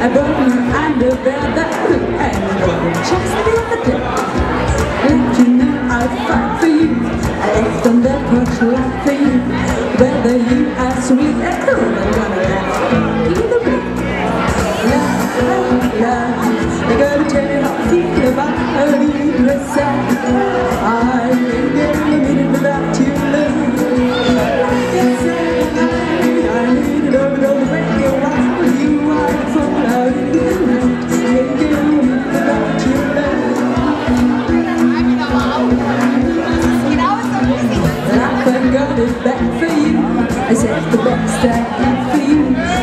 I broke my underwear that could and broke just the other day. Let you know I'll fight for you. I left on that porch right for you. Whether you are sweet and cool, I'm gonna laugh either way. Love, love, love, I gotta tell you how I feel about you. Cause I can't get a minute without you, love. Like I said, I need it over the way you are. You are full out in the night. Can't get a minute without you, love. I got it back for you. I said the best I had for you.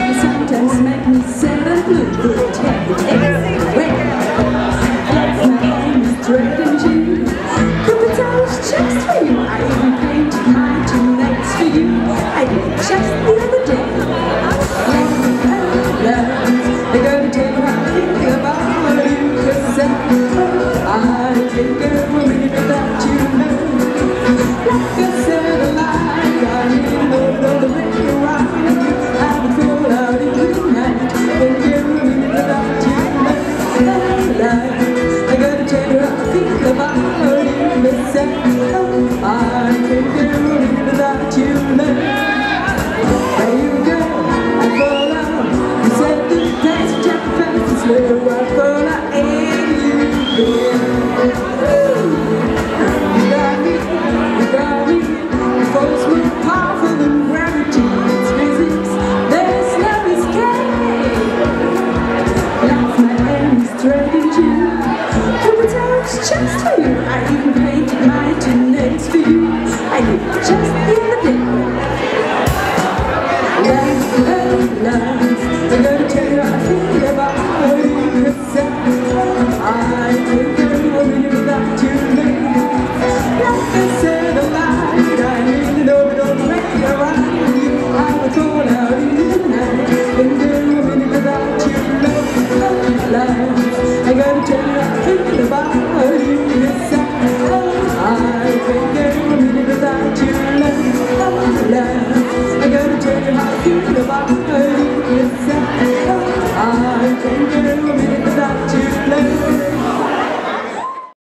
You sometimes make me sad and blue, but take it anyway. That's my name is Dragon. Cupid's just for you. I even painted mine two nights for you. I did it just the other day. Love, I gotta tell you how I feel about you. Cause I can't get a minute without you, love. Like I said, a lie, I need to know the way you are. I've been full out in the night. Can't get a minute without you, love. I gotta tell you how I feel about you. Listen, I can't get a minute without you, love. Hey, you girl, I fall out. You said the dance was just fast and slow. I fall out in you, yeah. Just for you, I even painted my two nails for you. I did just the other day. Love, love, love.